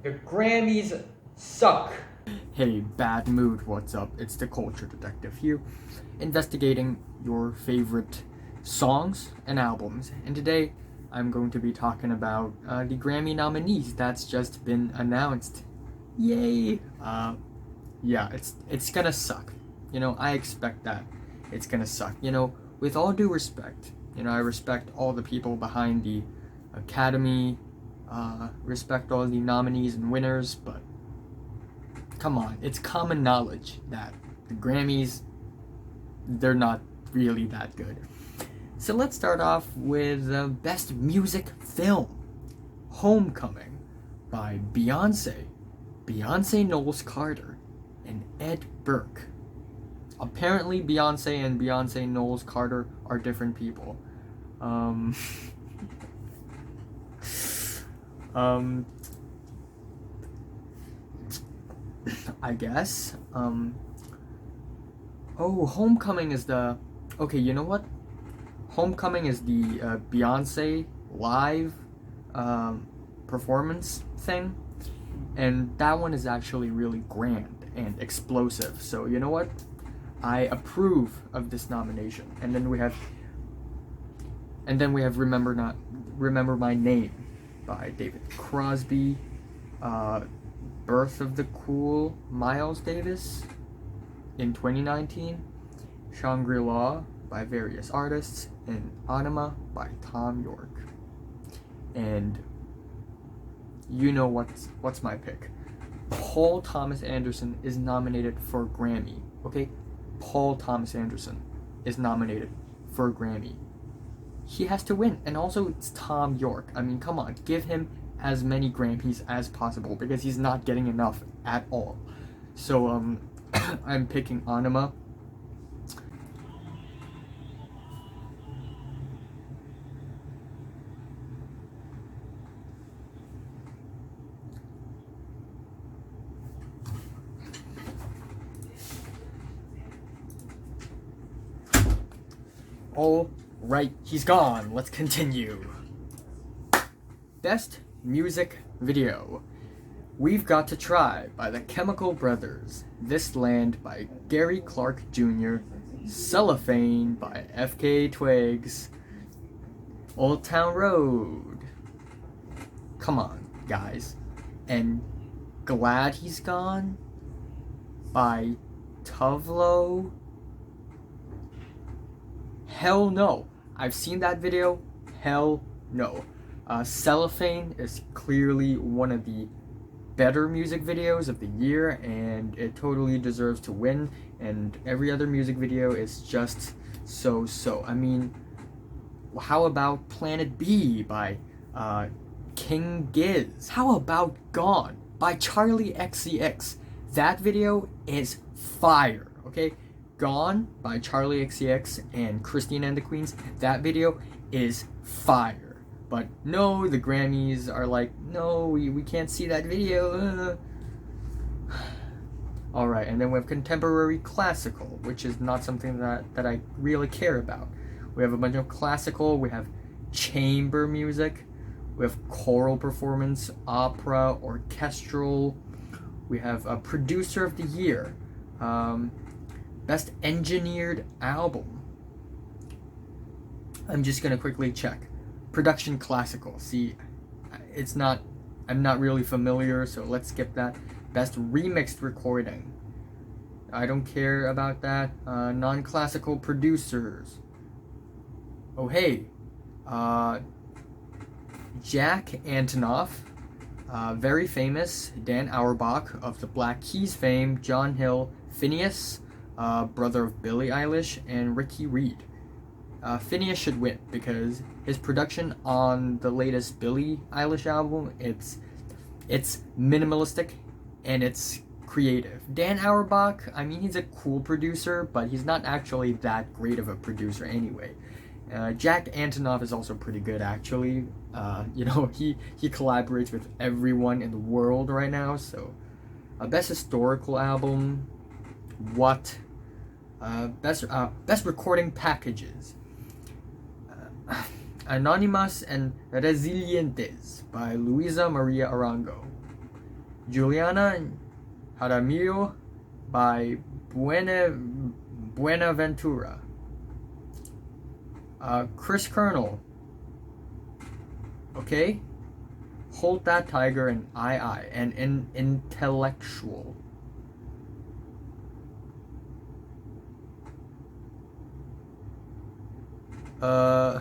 The Grammys suck. Hey, bad mood, what's up? It's the Culture Detective here, investigating your favorite songs and albums. And today, I'm going to be talking about the Grammy nominees that's just been announced. Yay! Yeah, it's gonna suck. I expect that it's gonna suck. With all due respect, I respect all the people behind the Academy, respect all the nominees and winners, but come on, it's common knowledge that the Grammys, they're not really that good. So let's start off with Best Music Film. Homecoming by Beyonce Knowles Carter, and Ed Burke. Apparently Beyonce and Beyonce Knowles Carter are different people. I guess. Homecoming is the... Okay, you know what? Homecoming is the Beyonce live performance thing. And that one is actually really grand and explosive. So, you know what? I approve of this nomination. And then we have Remember My Name by David Crosby. Birth of the Cool, Miles Davis in 2019, Shangri-La by various artists, and Anima by Tom York. And you know what's my pick. Paul Thomas Anderson is nominated for a Grammy, okay? Paul Thomas Anderson is nominated for a Grammy. He has to win, and also it's Tom York. I mean, come on, give him as many Grammys as possible because he's not getting enough at all. So I'm picking Anima. All right, he's gone. Let's continue. Best Music Video. We've Got to Try by the Chemical Brothers, This Land by Gary Clark Jr., Cellophane by FK Twigs, Old Town Road. Come on, guys. And Glad He's Gone by Tuvlo. Hell no. I've seen that video. Hell no. Cellophane is clearly one of the better music videos of the year, and it totally deserves to win, and every other music video is just so. I mean, how about Planet B by King Giz? How about Gone by Charlie XCX? That video is fire, okay? Gone by Charlie XCX and Christine and the Queens, that video is fire. But no, the Grammys are like, no, we can't see that video. Alright, and then we have Contemporary Classical, which is not something that I really care about. We have a bunch of classical, we have chamber music, we have choral performance, opera, orchestral, we have a Producer of the Year, Best Engineered Album. I'm just gonna quickly check. Production Classical. See, I'm not really familiar, so let's skip that. Best Remixed Recording. I don't care about that. Non-classical producers. Oh hey, Jack Antonoff, very famous, Dan Auerbach of the Black Keys fame, John Hill, Phineas, brother of Billie Eilish, and Ricky Reed. Phineas should win because his production on the latest Billie Eilish album, it's minimalistic and it's creative. Dan Auerbach, I mean, he's a cool producer, but he's not actually that great of a producer anyway. Jack Antonoff is also pretty good, actually. He collaborates with everyone in the world right now, so best historical album, what? Best recording packages. Anonymous and Resilientes by Luisa Maria Arango. Juliana Jaramillo by Buenaventura. Chris Colonel. Okay? Hold That Tiger and I, and Intellectual. Uh,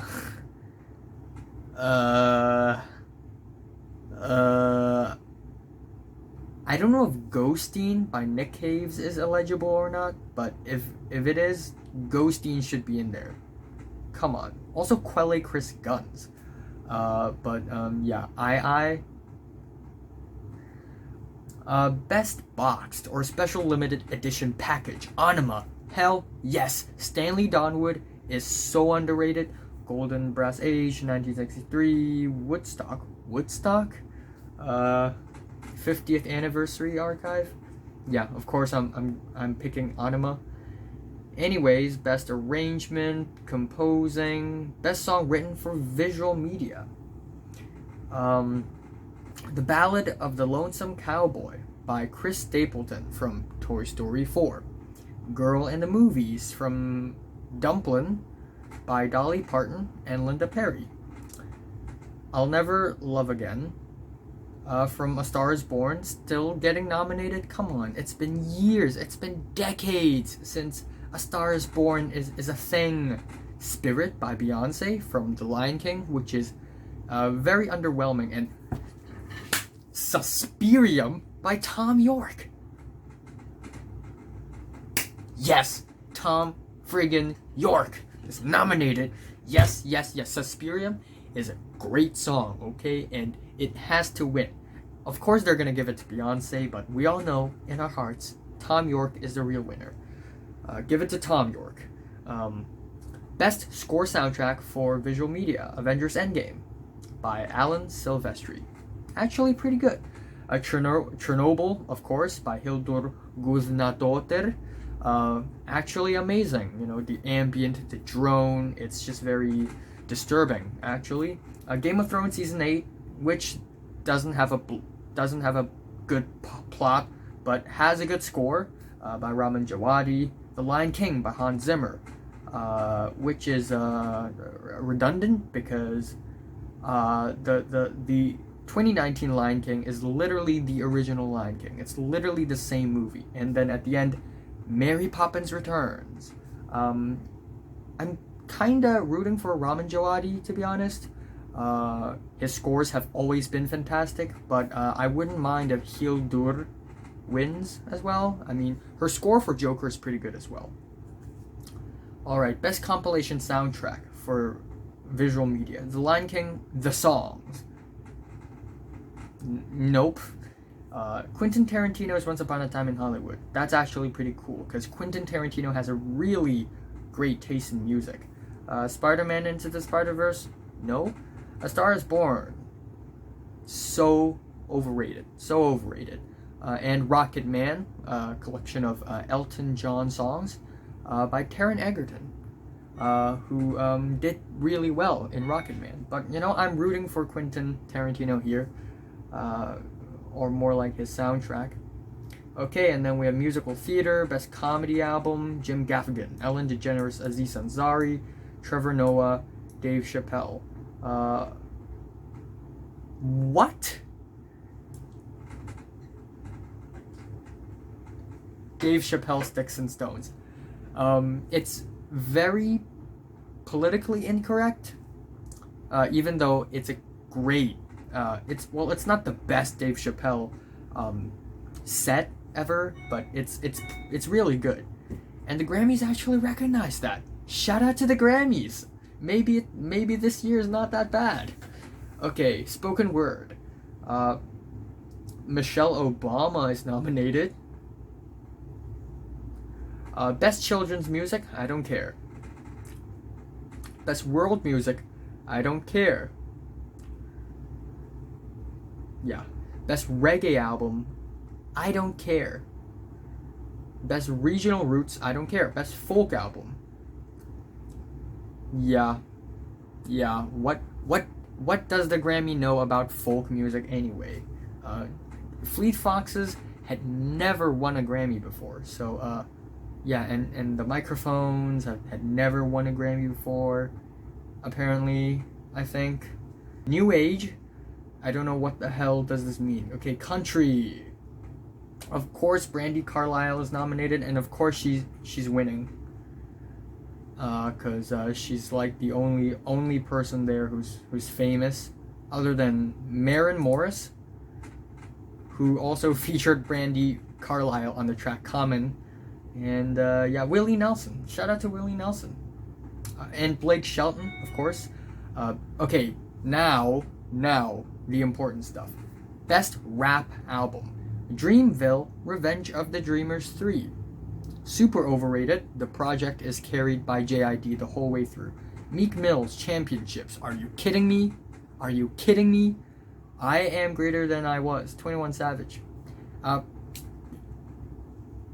I don't know if Ghosteen by Nick Caves is illegible or not, but if it is, Ghosteen should be in there. Come on. Also, Quelle Chris Guns. Yeah, I. Best boxed or special limited edition package. Anima. Hell yes. Stanley Donwood is so underrated. Golden Brass Age, 1963. Woodstock. 50th anniversary archive. Yeah, of course I'm picking Anima. Anyways, best arrangement, composing, best song written for visual media. The Ballad of the Lonesome Cowboy by Chris Stapleton from Toy Story 4. Girl in the Movies from Dumplin' by Dolly Parton and Linda Perry. I'll Never Love Again from A Star Is Born, still getting nominated. Come on, it's been years, it's been decades since A Star Is Born is a thing. Spirit by Beyonce from The Lion King, which is very underwhelming, and Suspirium by Tom York. Yes, Tom friggin' York is nominated. Yes. Suspirium is a great song, okay? And it has to win. Of course they're gonna give it to Beyonce, but we all know in our hearts, Tom York is the real winner. Give it to Tom York. Best score soundtrack for visual media, Avengers Endgame by Alan Silvestri. Actually pretty good. Chernobyl, of course, by Hildur Guðnadóttir. Actually amazing. You know, the ambient, the drone, it's just very disturbing, actually. Game of Thrones Season 8, which doesn't have a good plot, but has a good score, by Ramin Djawadi. The Lion King by Hans Zimmer, which is redundant because the 2019 Lion King is literally the original Lion King. It's literally the same movie. And then at the end, Mary Poppins returns. I'm kinda rooting for Ramin Djawadi, to be honest. His scores have always been fantastic, but I wouldn't mind if Hildur wins as well. I mean, her score for Joker is pretty good as well. Alright, best compilation soundtrack for visual media. The Lion King, the songs. Nope. Quentin Tarantino's Once Upon a Time in Hollywood. That's actually pretty cool, because Quentin Tarantino has a really great taste in music. Spider-Man Into the Spider-Verse? No. A Star Is Born. So overrated. And Rocket Man, a collection of Elton John songs by Taron Egerton, who did really well in Rocket Man. But, you know, I'm rooting for Quentin Tarantino here, or more like his soundtrack. Okay, and then we have musical theater, best comedy album, Jim Gaffigan, Ellen DeGeneres, Aziz Ansari, Trevor Noah, Dave Chappelle. What? Dave Chappelle, Sticks and Stones. It's very politically incorrect, even though it's a great, it's not the best Dave Chappelle set ever, but it's really good, and the Grammys actually recognize that. Shout out to the Grammys. Maybe this year is not that bad. Okay, spoken word. Michelle Obama is nominated. Best children's music, I don't care. Best world music, I don't care. Yeah. Best reggae album, I don't care. Best regional roots, I don't care. Best folk album. Yeah. What does the Grammy know about folk music anyway? Fleet Foxes had never won a Grammy before. So, yeah, and the Microphones had never won a Grammy before, apparently, I think. New Age, I don't know what the hell does this mean. Okay, Country. Of course, Brandi Carlile is nominated, and of course she's winning. Cause she's like the only person there who's famous, other than Maren Morris, who also featured Brandi Carlile on the track Common, and yeah, Willie Nelson. Shout out to Willie Nelson, and Blake Shelton, of course. Okay, now the important stuff. Best Rap Album: Dreamville, Revenge of the Dreamers 3. Super overrated. The project is carried by JID the whole way through. Meek Mill's Championships. Are you kidding me? Are you kidding me? I Am Greater Than I Was. 21 Savage.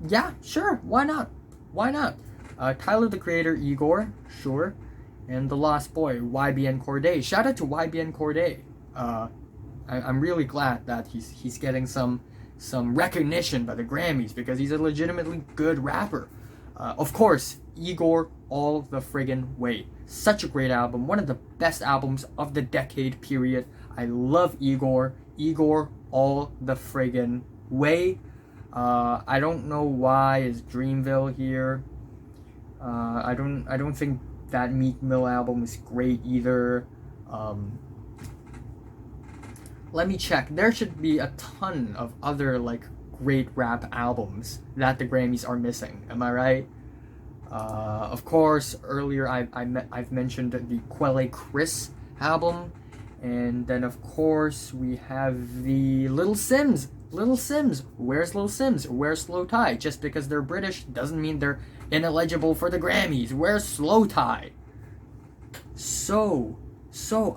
Yeah, sure. Why not? Why not? Tyler the Creator, Igor. Sure. And The Lost Boy, YBN Corday. Shout out to YBN Corday. I'm really glad that he's getting some recognition by the Grammys, because he's a legitimately good rapper. Of course, Igor all the friggin' way. Such a great album. One of the best albums of the decade period. I love Igor. Igor all the friggin' way. I don't know why is Dreamville here. I don't think that Meek Mill album is great either. Let me check. There should be a ton of other like great rap albums that the Grammys are missing. Am I right? Of course, earlier I've mentioned the Quelle Chris album, and then of course we have the Little Sims. Little Sims. Where's Little Sims? Where's Slow Tie? Just because they're British doesn't mean they're ineligible for the Grammys. Where's Slow Tie? So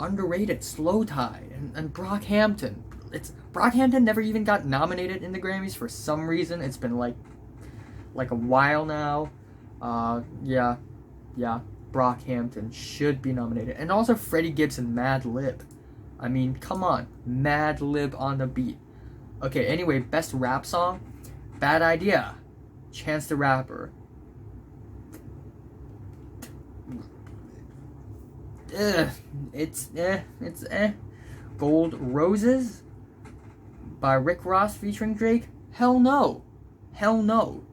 underrated. Slow Tie and Brockhampton. Brockhampton never even got nominated in the Grammys for some reason. It's been like a while now. Yeah, Brockhampton should be nominated. And also Freddie Gibbs and Mad Lib. I mean, come on. Mad Lib on the beat. Okay, anyway, best rap song. Bad Idea. Chance the Rapper. It's Gold Roses by Rick Ross featuring Drake. Hell no.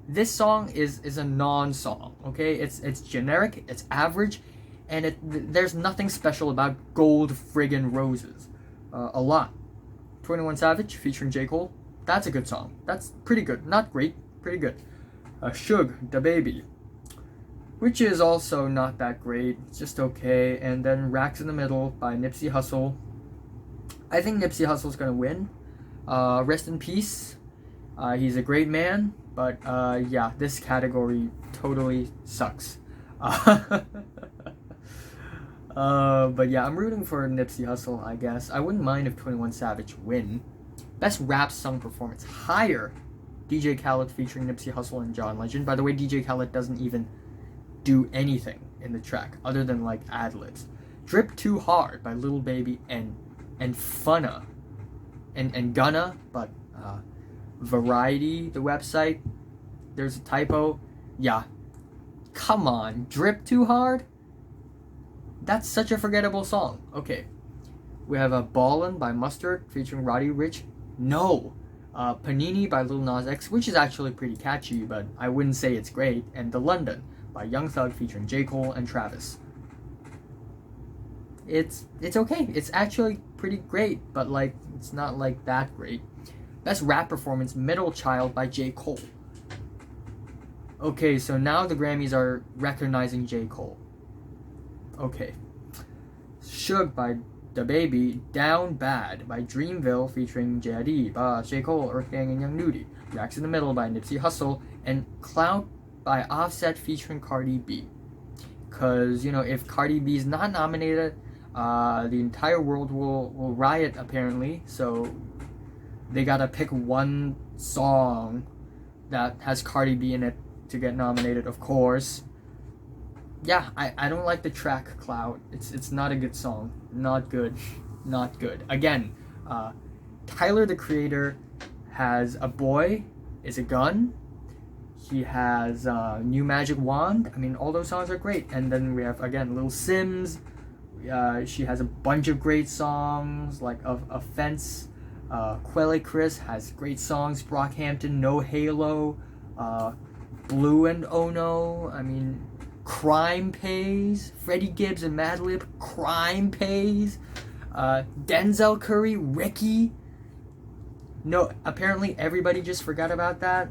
This song is a non-song. Okay, it's generic, it's average, and there's nothing special about Gold friggin' Roses. A lot. 21 Savage featuring J. Cole. That's a good song. That's pretty good. Not great, pretty good. Suge, Da Baby, which is also not that great. It's just okay. And then Racks in the Middle by Nipsey Hussle. I think Nipsey Hussle's gonna win. Rest in peace. He's a great man, but yeah, this category totally sucks. But yeah, I'm rooting for Nipsey Hussle, I guess. I wouldn't mind if 21 Savage win. Best rap song performance. Higher. DJ Khaled featuring Nipsey Hussle and John Legend. By the way, DJ Khaled doesn't even do anything in the track other than like ad-libs. Drip Too Hard by Lil Baby and Funna and Gunna, but Variety, the website, there's a typo. Yeah, come on, Drip Too Hard? That's such a forgettable song. Okay, we have a Ballin' by Mustard featuring Roddy Ricch. No. Panini by Lil Nas X, which is actually pretty catchy, but I wouldn't say it's great. And The London by Young Thug featuring J. Cole and Travis. It's okay. It's actually pretty great, but like it's not like that great. Best rap performance, Middle Child by J. Cole. Okay, so now the Grammys are recognizing J. Cole. Okay. Suge by Da Baby, Down Bad by Dreamville featuring JID, J. Cole, Earth Gang, and Young Nudy. Racks in the Middle by Nipsey Hussle, and Clout by Offset featuring Cardi B. Because, you know, if Cardi B is not nominated, the entire world will riot, apparently. So they gotta pick one song that has Cardi B in it to get nominated, of course. Yeah, I don't like the track Clout. It's not a good song. Not good. Not good. Again, Tyler the Creator has a boy, is a gun. He has New Magic Wand. I mean, all those songs are great. And then we have, again, Little Sims. She has a bunch of great songs, like Offense. Quelle Chris has great songs. Brockhampton, No Halo. Blue and Oh No. I mean, Crime Pays. Freddie Gibbs and Madlib, Crime Pays. Denzel Curry, Ricky. No, apparently everybody just forgot about that.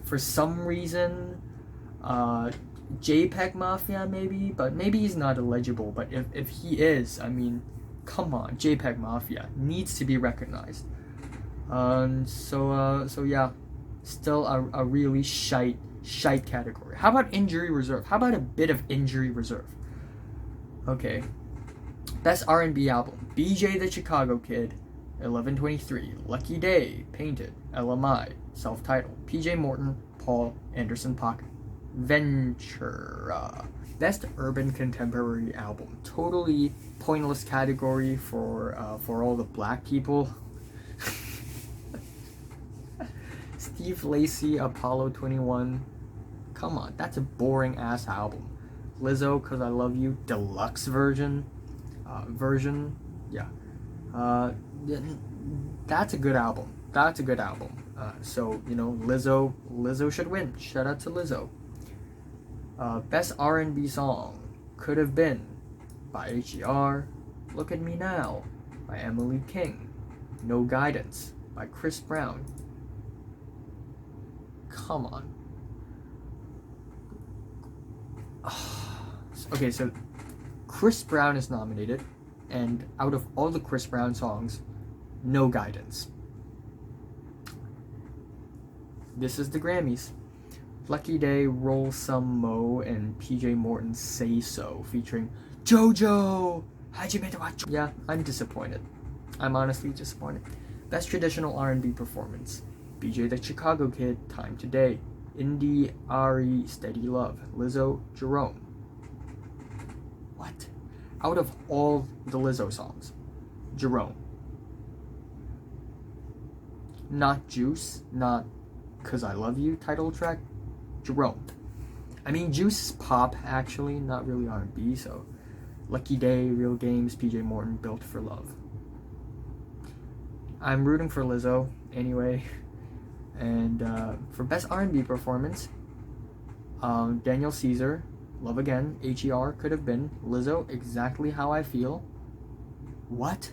For some reason, JPEG Mafia maybe, but maybe he's not eligible. But if he is, I mean, come on, JPEG Mafia needs to be recognized. So yeah, still a really shite category. How about Injury Reserve? How about a bit of Injury Reserve? Okay, best R&B album: BJ the Chicago Kid, 1123, Lucky Day, Painted, LMI, Self-Titled, PJ Morton, Paul, Anderson .Paak, Ventura. Best Urban Contemporary Album. Totally pointless category for all the black people. Steve Lacy, Apollo 21. Come on, that's a boring ass album. Lizzo, Cause I Love You, deluxe version. Yeah. That's a good album. So, you know, Lizzo should win. Shout out to Lizzo. Best R&B song could have been by H.E.R., Look at Me Now by Emily King, No Guidance by Chris Brown. Come on. Okay, so Chris Brown is nominated, and out of all the Chris Brown songs, No Guidance. This is the Grammys. Lucky Day, Roll Some Mo, and PJ Morton's Say So, featuring JoJo Hajime Wacho. Yeah, I'm disappointed. I'm honestly disappointed. Best Traditional R&B Performance: BJ the Chicago Kid, Time Today, Indie Ari, Steady Love, Lizzo, Jerome. What? Out of all the Lizzo songs, Jerome. Not Juice, not Cause I Love You title track, Jerome. I mean, Juice is pop, actually, not really R&B, so Lucky Day, Real Games, PJ Morton, Built for Love. I'm rooting for Lizzo, anyway. And for Best R&B Performance, Daniel Caesar, Love Again, H.E.R. Could Have Been, Lizzo, Exactly How I Feel. What?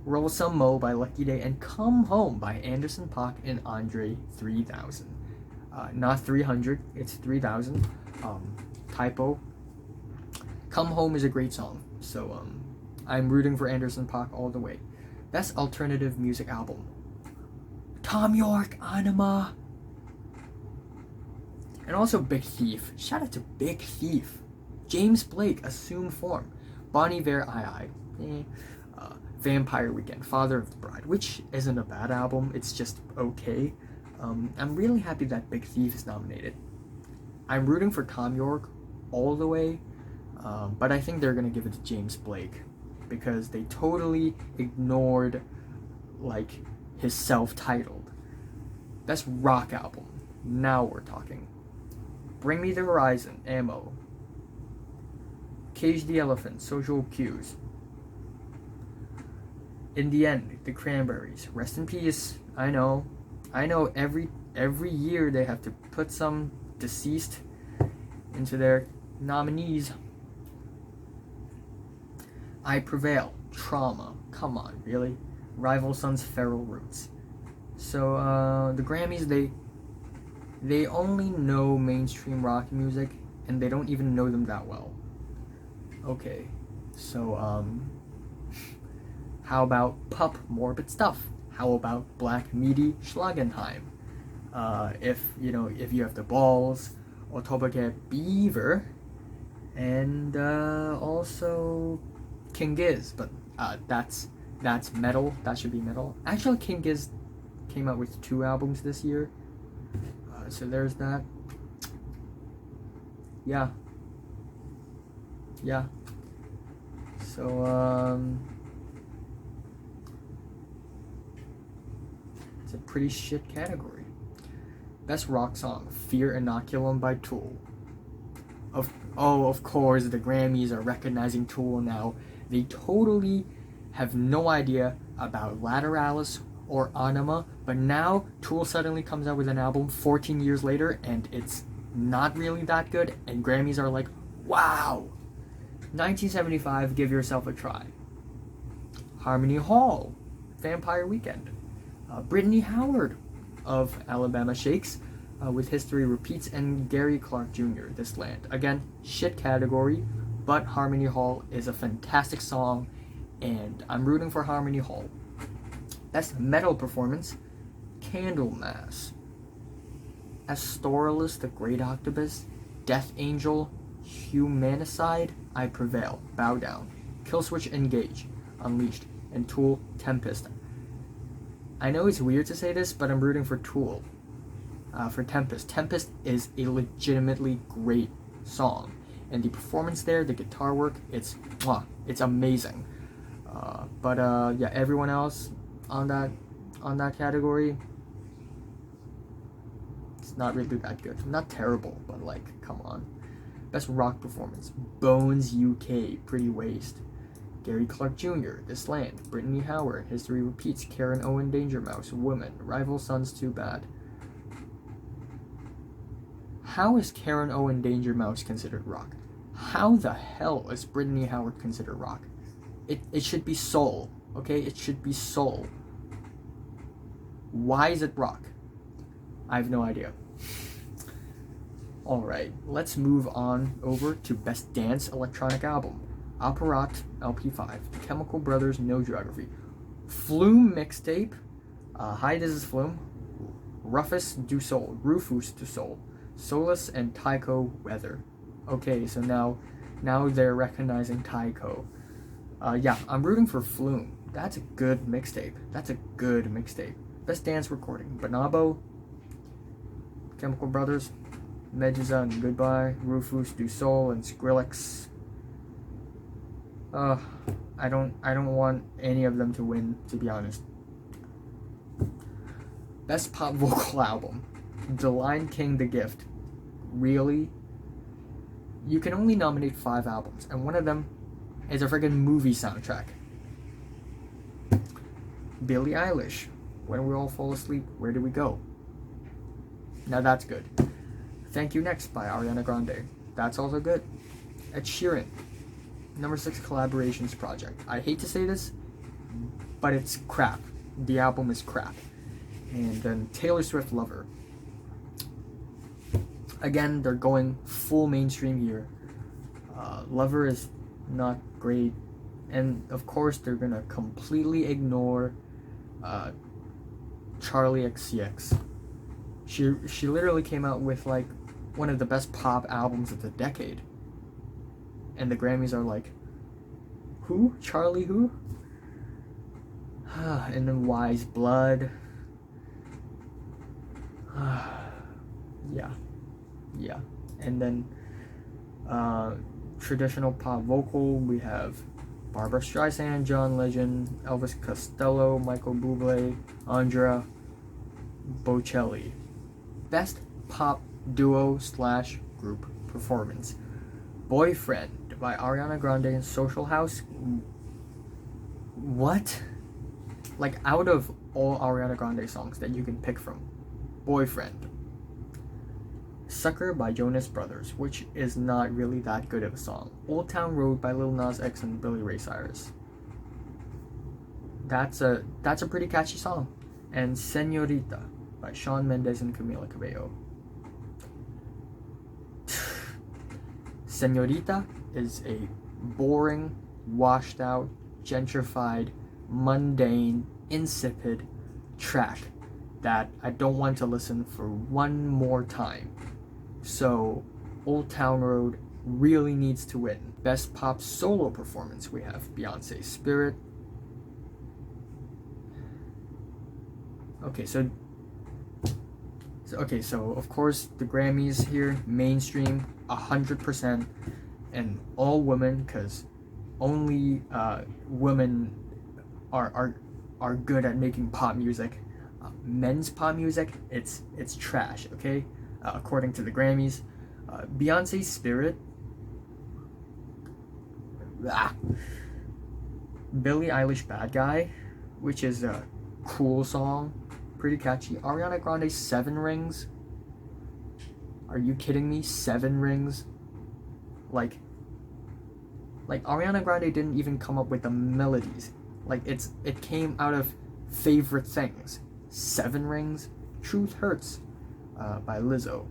Roll Some Mo by Lucky Day, and Come Home by Anderson .Paak and Andre 3000. Not 300, it's 3000. Typo. Come Home is a great song, so I'm rooting for Anderson .Paak all the way. Best Alternative Music Album: Tom York, Anima, and also Big Thief. Shout out to Big Thief. James Blake, Assume Form. Bon Iver, I. Vampire Weekend, Father of the Bride, which isn't a bad album, it's just okay. I'm really happy that Big Thief is nominated. I'm rooting for Tom York all the way, but I think they're gonna give it to James Blake because they totally ignored like his self-titled. Best Rock Album. Now we're talking. Bring Me the Horizon, Ammo. Cage the Elephant, Social Cues. In the End, The Cranberries, Rest in Peace. I know every year they have to put some deceased into their nominees. I Prevail, Trauma. Come on, really? Rival Sons, Feral Roots. So the Grammys, they only know mainstream rock music and they don't even know them that well. Okay, so how about Pup, Morbid Stuff? How about Black Midi, Schlagenheim? If you have the balls, Otobage Beaver, and also King Giz, but that's metal. That should be metal. Actually, King Giz came out with 2 albums this year, so there's that. Yeah. So, it's a pretty shit category. Best rock song, Fear Inoculum by Tool. Of course, the Grammys are recognizing Tool now. They totally have no idea about Lateralis or Anima, but now Tool suddenly comes out with an album 14 years later and it's not really that good, and Grammys are like, wow! 1975, Give Yourself a Try. Harmony Hall, Vampire Weekend. Brittany Howard of Alabama Shakes with History Repeats, and Gary Clark Jr., This Land. Again, shit category, but Harmony Hall is a fantastic song, and I'm rooting for Harmony Hall. Best Metal Performance, Candlemass. Astoralis, The Great Octopus, Death Angel, Humanicide, I Prevail, Bow Down, Killswitch Engage, Unleashed, and Tool, Tempest. I know it's weird to say this, but I'm rooting for Tool. For Tempest. Tempest is a legitimately great song, and the performance there, the guitar work, it's amazing. But yeah, everyone else on that category, it's not really that good. Not terrible, but like, come on. Best rock performance, Bones UK, Pretty Waste. Gary Clark Jr., This Land, Brittany Howard, History Repeats, Karen Owen, Danger Mouse, Woman, Rival Sons, Too Bad. How is Karen Owen, Danger Mouse considered rock? How the hell is Brittany Howard considered rock? It should be soul, okay? It should be soul. Why is it rock? I have no idea. Alright, let's move on over to Best Dance Electronic Album. Apparat LP5, The Chemical Brothers, No Geography, Flume Mixtape, Hi, This is Flume, Rufus Du Sol, Solus, and Tycho Weather. Okay, so now they're recognizing Tycho. Yeah, I'm rooting for Flume. That's a good mixtape. Best Dance Recording, Bonabo, Chemical Brothers, Medjeza and Goodbye, Rufus Du Sol, and Skrillex. I don't want any of them to win, to be honest. Best Pop Vocal Album, The Lion King, The Gift. Really? You can only nominate 5 albums, and one of them is a friggin' movie soundtrack. Billie Eilish, When We All Fall Asleep, Where Do We Go? Now that's good. Thank You Next by Ariana Grande. That's also good. Ed Sheeran, number 6 Collaborations Project. I hate to say this, but it's crap. The album is crap. And then Taylor Swift, Lover. Again, they're going full mainstream here. Lover is not great. And of course, they're gonna completely ignore Charlie XCX. She literally came out with like one of the best pop albums of the decade. And the Grammys are like, who? Charlie who? And then Wise Blood. Yeah. And then traditional pop vocal, we have Barbra Streisand, John Legend, Elvis Costello, Michael Bublé, Andrea Bocelli. Best pop duo / group performance, Boyfriend by Ariana Grande and Social House. What? Like, out of all Ariana Grande songs that you can pick from, Boyfriend. Sucker by Jonas Brothers, which is not really that good of a song. Old Town Road by Lil Nas X and Billy Ray Cyrus. That's a pretty catchy song. And Señorita by Shawn Mendes and Camila Cabello. Señorita is a boring, washed out, gentrified, mundane, insipid track that I don't want to listen for one more time. So, Old Town Road really needs to win. Best pop solo performance, we have Beyonce's Spirit. Okay, so of course the Grammys here, mainstream, 100%, and all women, because only women are good at making pop music. Men's pop music, it's trash. Okay, according to the Grammys. Beyonce's Spirit. Billie Eilish Bad Guy, which is a cool song, pretty catchy. Ariana Grande Seven Rings. Are you kidding me? Seven Rings? Like Ariana Grande didn't even come up with the melodies. Like it came out of favorite things. Seven Rings. Truth Hurts by Lizzo.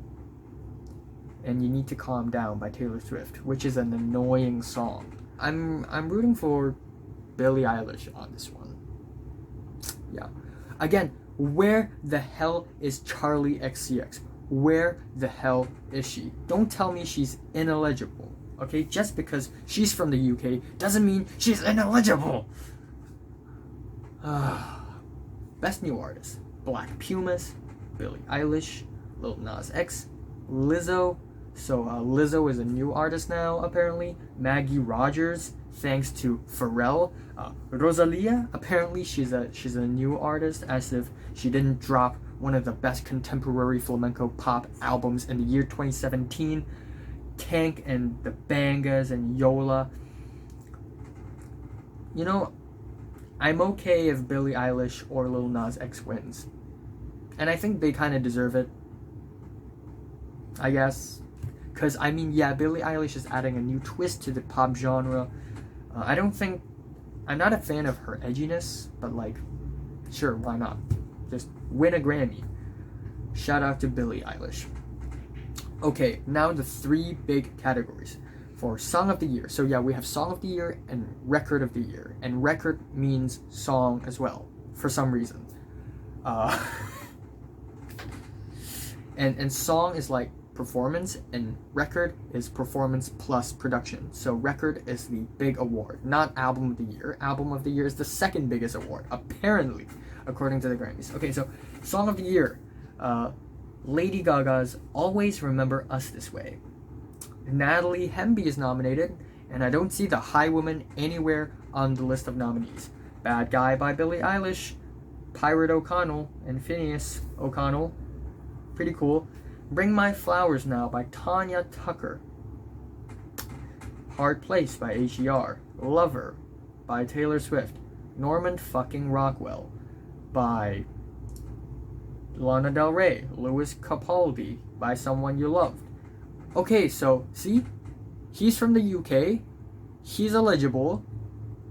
And You Need to Calm Down by Taylor Swift, which is an annoying song. I'm rooting for Billie Eilish on this one. Yeah. Again, where the hell is Charlie XCX? Where the hell is she? Don't tell me she's ineligible. Okay, just because she's from the UK doesn't mean she's ineligible. Best New Artist: Black Pumas, Billie Eilish, Lil Nas X, Lizzo. So Lizzo is a new artist now, apparently. Maggie Rogers, thanks to Pharrell. Rosalia, apparently she's a new artist, as if she didn't drop one of the best contemporary flamenco pop albums in the year 2017. Tank and the Bangas and Yola. You know, I'm okay if Billie Eilish or Lil Nas X wins. And I think they kind of deserve it, I guess. Because, I mean, yeah, Billie Eilish is adding a new twist to the pop genre. I'm not a fan of her edginess, but, like, sure, why not? Just win a Grammy. Shout out to Billie Eilish. Okay, now the three big categories for Song of the Year. So yeah, we have Song of the Year and Record of the Year. And record means song as well, for some reason. And song is like performance, and record is performance plus production. So record is the big award, not Album of the Year. Album of the Year is the second biggest award, apparently, according to the Grammys. Okay, so Song of the Year. Lady Gaga's Always Remember Us This Way. Natalie Hemby is nominated, and I don't see the High Woman anywhere on the list of nominees. Bad Guy by Billie Eilish, Pirate O'Connell and Phineas O'Connell. Pretty cool. Bring My Flowers Now by Tanya Tucker. Hard Place by H.E.R. Lover by Taylor Swift. Norman fucking Rockwell by Lana Del Rey. Lewis Capaldi by Someone You Loved. Okay, so, see? He's from the UK. He's eligible.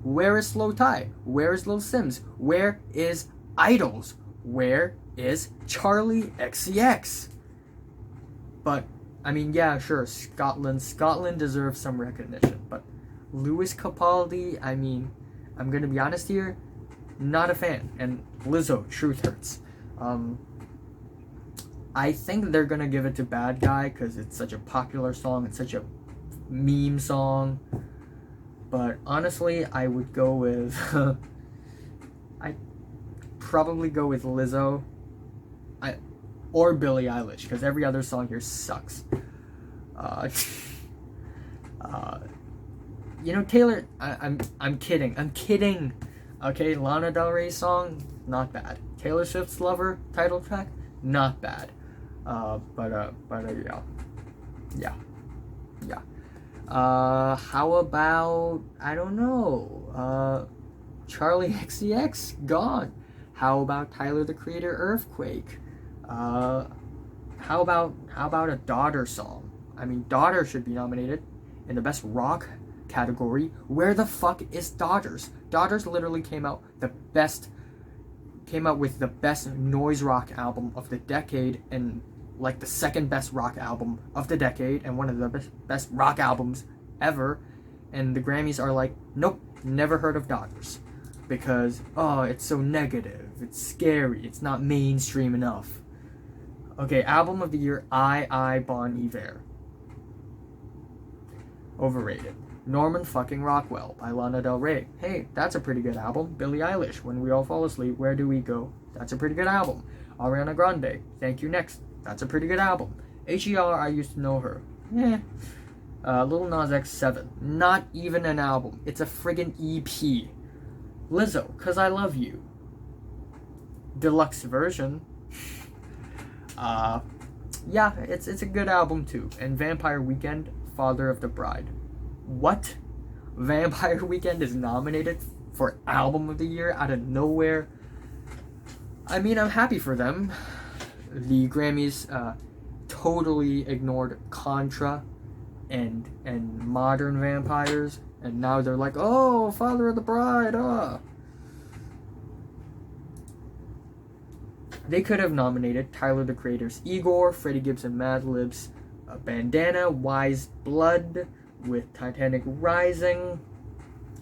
Where is Slow Tie? Where is Lil Sims? Where is Idols? Where is Charlie XCX? But, I mean, yeah, sure, Scotland deserves some recognition. But Lewis Capaldi, I mean, I'm gonna be honest here, not a fan. And Lizzo, Truth Hurts. I think they're gonna give it to Bad Guy because it's such a popular song, it's such a meme song. But honestly, I would go with I'd probably go with Lizzo or Billie Eilish, because every other song here sucks. You know, Taylor, I'm kidding. Okay, Lana Del Rey's song, not bad. Taylor Swift's Lover title track, not bad. Yeah. How about, I don't know, Charlie XCX, gone. How about Tyler the Creator, Earthquake? How about a Daughter song? I mean, Daughter should be nominated in the best rock category. Where the fuck is Daughters? Daughters literally came out with the best noise rock album of the decade, and like the second best rock album of the decade, and one of the best rock albums ever. And the Grammys are like, nope, never heard of Daughters, because it's so negative, it's scary, it's not mainstream enough. Okay, Album of the Year, I Bon Iver. Overrated. Norman fucking Rockwell by Lana Del Rey. Hey, that's a pretty good album. Billie Eilish, When We All Fall Asleep, Where Do We Go? That's a pretty good album. Ariana Grande, Thank You Next. That's a pretty good album. H.E.R. I Used to Know Her. Lil Nas X 7. Not even an album. It's a friggin' EP. Lizzo, Cause I Love You. Deluxe version. Yeah, it's a good album too. And Vampire Weekend, Father of the Bride. What? Vampire Weekend is nominated for Album of the Year out of nowhere. I mean, I'm happy for them. The Grammys totally ignored Contra and Modern Vampires, and now they're like, oh, Father of the Bride, They could have nominated Tyler the Creator's Igor, Freddie Gibbs and Madlib's Bandana, Wise Blood with Titanic Rising.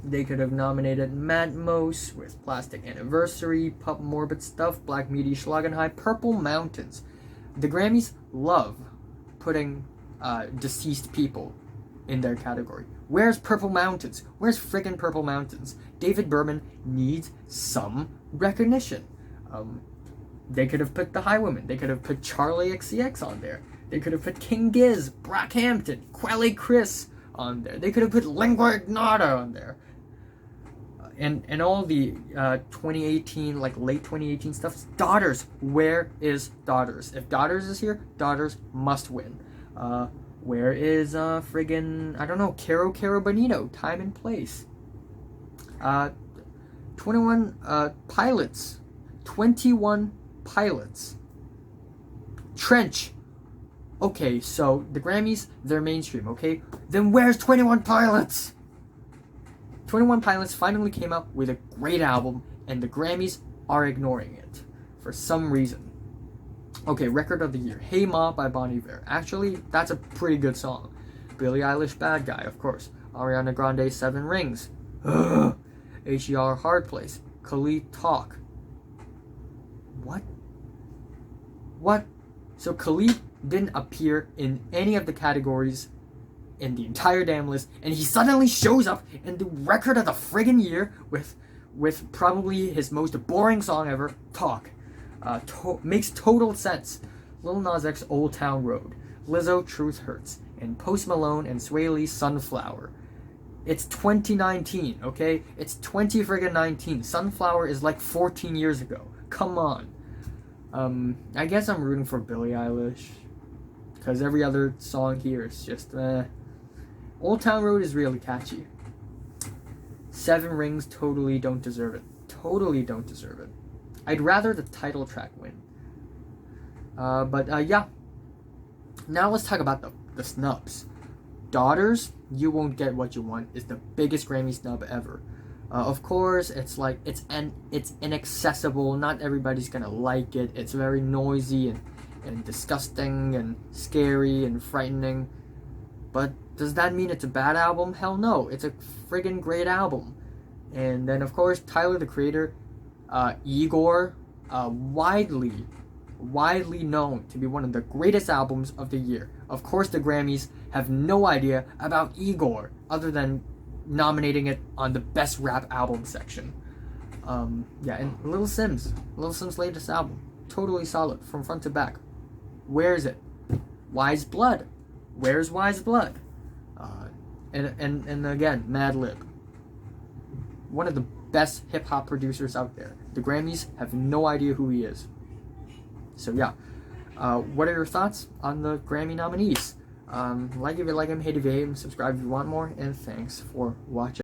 They could have nominated Matmos with Plastic Anniversary, Pup Morbid Stuff, Black Midi Schlagenhigh, Purple Mountains. The Grammys love putting deceased people in their category. Where's Purple Mountains? Where's friggin' Purple Mountains? David Berman needs some recognition. They could have put the Highwomen. They could have put Charlie XCX on there. They could have put King Giz, Brockhampton, Quelly Chris on there. They could have put Lingua Ignota on there. And all the 2018, like late 2018 stuff. Daughters. Where is Daughters? If Daughters is here, Daughters must win. Where is friggin', I don't know, Caro Bonito, Time and Place. 21 Pilots. 21 Pilots. Trench. Okay, so the Grammys, they're mainstream, okay? Then where's 21 Pilots? 21 Pilots finally came out with a great album, and the Grammys are ignoring it for some reason. Okay, Record of the Year. Hey Ma by Bon Iver. Actually, that's a pretty good song. Billie Eilish, Bad Guy, of course. Ariana Grande, Seven Rings. Ugh. HER, Hard Place. Khalid, Talk. What? So Khalid didn't appear in any of the categories in the entire damn list, and he suddenly shows up in the Record of the friggin' Year with probably his most boring song ever, Talk. Makes total sense. Lil Nas X, Old Town Road. Lizzo, Truth Hurts. And Post Malone and Sway Lee, Sunflower. It's 2019, okay? It's 2019. Sunflower is like 14 years ago. Come on. I guess I'm rooting for Billie Eilish, because every other song here is just, Old Town Road is really catchy. Seven Rings totally don't deserve it. Totally don't deserve it. I'd rather the title track win. Yeah. Now let's talk about the snubs. Daughters, You Won't Get What You Want is the biggest Grammy snub ever. Of course, it's inaccessible. Not everybody's gonna like it. It's very noisy and disgusting and scary and frightening. But does that mean it's a bad album? Hell no. It's a friggin' great album. And then, of course, Tyler, the Creator, Igor, widely known to be one of the greatest albums of the year. Of course, the Grammys have no idea about Igor other than nominating it on the best rap album section. And Lil Sim's latest album, totally solid from front to back. Where is it? Wise Blood. Where's Wise Blood? And again, Madlib, one of the best hip hop producers out there. The Grammys have no idea who he is. So yeah, what are your thoughts on the Grammy nominees? Like if you like them, hate if you hate them, subscribe if you want more, and thanks for watching.